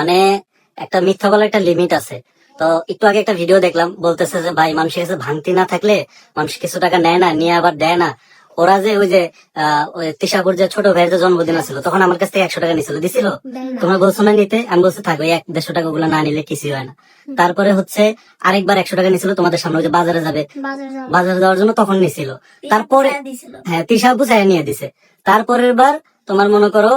মানে একটা মিথ্যা বলার একটা লিমিট আছে। তো একটু আগে একটা ভিডিও দেখলাম, বলতেছে যে ভাই মানুষের কাছে ভাঙতি না থাকলে মানুষ কিছু টাকা নেয় না, নিয়ে আবার দেয় না। ওরা যে ওই যে ওই তিশাপুর যে ছোট ভাইয়ের যে জন্মদিন ছিল, তখন আমার কাছ থেকে 100 টাকা নিছিল, দিছিল? তোমরা বলছো না নিতে, আমি বলছি থাকবে 100-150 টাকা ওগুলো না নিলে কিছুই হয় না। তারপরে হচ্ছে আরেকবার 100 টাকা নিছিল তোমাদের সামনে, ওই যে বাজারে যাবে, বাজারে যাওয়ার জন্য তখন নিছিল। তারপরে হ্যাঁ তিশা বুঝাই নিয়ে দিছে। তারপরের বার তোমার মনে করো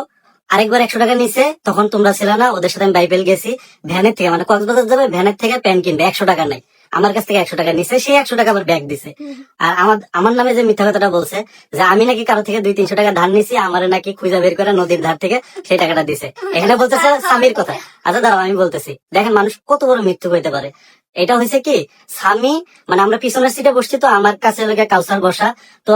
আরেকবার 100 টাকা নিছে, তখন তোমরা ছিল না, ওদের সাথে আমি বাইবেল গেছি, ভ্যানের থেকে মানে কক্সবাজার যাবে, ভ্যানের থেকে প্যান্ট কিনবে, 100 টাকা নাই, আমার কাছ থেকে 100 টাকা নিছে, সেই 100 টাকা আবার ব্যাগ দিছে। আর আমার নামে যে মিথ্যা কথাটা বলছে যে আমি নাকি কারো থেকে 200-300 টাকা ধার নিছি, আমার নাকি খুঁজা বের করে নদীর ধার থেকে সেই টাকাটা দিছে, এখানে বলতেছে স্বামীর কথা। আচ্ছা দাঁড়াও আমি বলতেছি, দেখেন মানুষ কত বড় মিথ্যু হইতে পারে। এটা হয়েছে কি, স্বামী মানে আমরা পিছনের সিটে বসছি, তো আমার কাছে লোকে কাউসার বসা, তো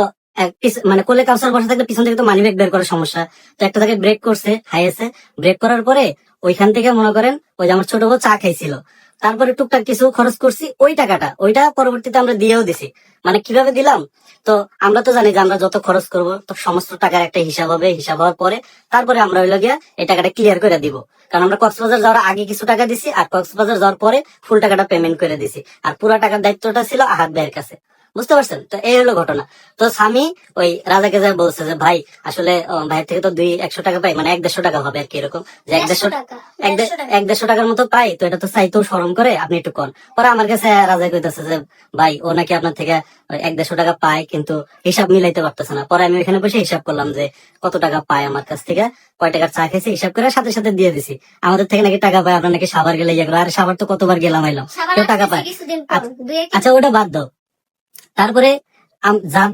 মানে কোলে কাউসার বসা থাকলে পিছন থেকে তো মানি ব্যাগ বের করার সমস্যা, তো একটা থেকে ব্রেক করছে, হাইয়েছে, ব্রেক করার পরে ওইখান থেকে মনে করেন ওই যে আমার ছোট বউ চা খাইছিল, তারপরে টুকটাক কিছু খরচ করছি, ওই টাকাটা ওইটা পরবর্তীতে আমরা দিয়েও দিছি। মানে কিভাবে দিলাম, তো আমরা তো জানি যে আমরা যত খরচ করবো তো সমস্ত টাকার একটা হিসাব হবে, হিসাব হওয়ার পরে তারপরে আমরা হইলো গিয়া এই টাকাটা ক্লিয়ার করে দিব। কারণ আমরা কক্সবাজার যাওয়ার আগে কিছু টাকা দিছি, আর কক্সবাজার যাওয়ার পরে ফুল টাকাটা পেমেন্ট করে দিছি, আর পুরো টাকার দায়িত্বটা ছিল আহাদ ভাইয়ের কাছে। বুঝতে পারছেন? তো এই হলো ঘটনা। তো স্বামী ওই রাজাকে যা বলছে যে ভাই আসলে ভাইয়ের থেকে তো 100 টাকা পাই, মানে 150 টাকা হবে আর কি, এরকম যে 150 টাকার মতো পাই, তো এটা তো চাইতেও শরম করে, আপনি একটু কন। পরে আমার কাছে রাজা কইতেছে যে ভাই ও নাকি আপনার থেকে 150 টাকা পায়, কিন্তু হিসাব মিলাইতে পারতেছে না। পরে আমি ওইখানে বসে হিসাব করলাম যে কত টাকা পায় আমার কাছ থেকে, কয় টাকার চা খেয়েছি, হিসাব করে সাথে সাথে দিয়ে দিছি। আমাদের থেকে নাকি টাকা পায়, আপনার নাকি সাবার গেলে ইয়ে করে, আর সাবার তো কতবার গেলাম আইলাম, কেউ টাকা পায়। আচ্ছা ওটা বাদ দাও। তারপরে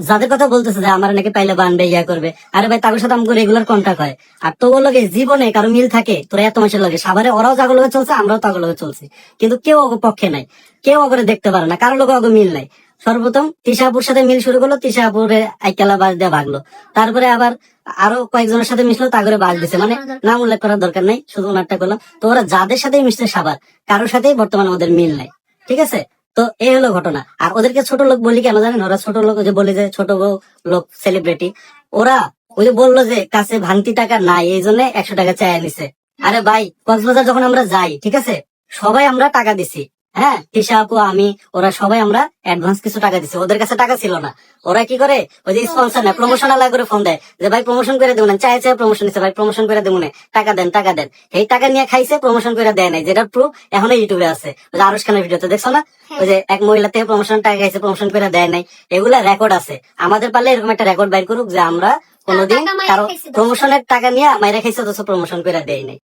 যাদের কথা বলতেছে যে আমার নাকি পাইলে বানবে, ইয়া করবে, আরে ভাই তাদের সাথে আমাকে রেগুলার কন্ট্যাক্ট হয়, আর তো লগে জীবনে কারো মিল থাকে তোরা এত মাসের লগে, সাভারে ওরাও জাগো লগে চলছে, আমরাও তাগো লগে চলছি, কিন্তু কেউ ওকে পক্ষে নাই, কেউ ওকে দেখতে পারে না, কারো লোকে ওকে মিল নাই। সর্বপ্রথম তিশাপুর সাথে মিল শুরু করলো, তিশাপুরে আইকালা বাস দিয়ে ভাগলো, তারপরে আবার আরো কয়েকজনের সাথে মিশলো, তাগরে বাস দিছে, মানে নাম উল্লেখ করার দরকার নাই, শুধু ওনারটা করলাম। তো ওরা যাদের সাথে মিশছে সাভার, কারোর সাথেই বর্তমানে ওদের মিল নাই, ঠিক আছে? তো এই হলো ঘটনা। আর ওদেরকে ছোট লোক বলি কেন জানেন? ওরা ছোট লোক, যে বলি যে ছোট লোক সেলিব্রিটি, ওরা ওই যে বললো যে কাছে ভাঙতি টাকা নাই, এই জন্য 100 টাকা চাইয়া নিছে। আরে ভাই কক্সবাজার যখন আমরা যাই, ঠিক আছে, সবাই আমরা টাকা দিছি, হ্যাঁ তিশা আপু আমি, ওরা সবাই আমরা অ্যাডভান্স কিছু টাকা দিছি, ওদের কাছে টাকা ছিল না। ওরা কি করে, ওই যে স্পন্সর না প্রমোশন আলাদা করে ফোন দেয় যে ভাই প্রমোশন করে দেবো না, চাই প্রমোশন দিচ্ছে, ভাই প্রমোশন করে দেবো না, টাকা দেন টাকা দেন, এই টাকা নিয়ে খাইছে, প্রমোশন করে দেয় নাই, যেটা প্রুফ এখনো ইউটিউবে আছে। ওই যে আরশ খানের ভিডিওতে দেখছো না, ওই যে এক মহিলা থেকে প্রমোশন টাকা খাইছে, প্রমোশন করে দেয় নাই, এগুলা রেকর্ড আছে। আমাদের পারলে এরকম একটা রেকর্ড বাইর করুক যে আমরা কোনোদিন কারো প্রমোশনের টাকা নিয়ে মাইরা খাইছে অথচ প্রমোশন করে দেয় নাই।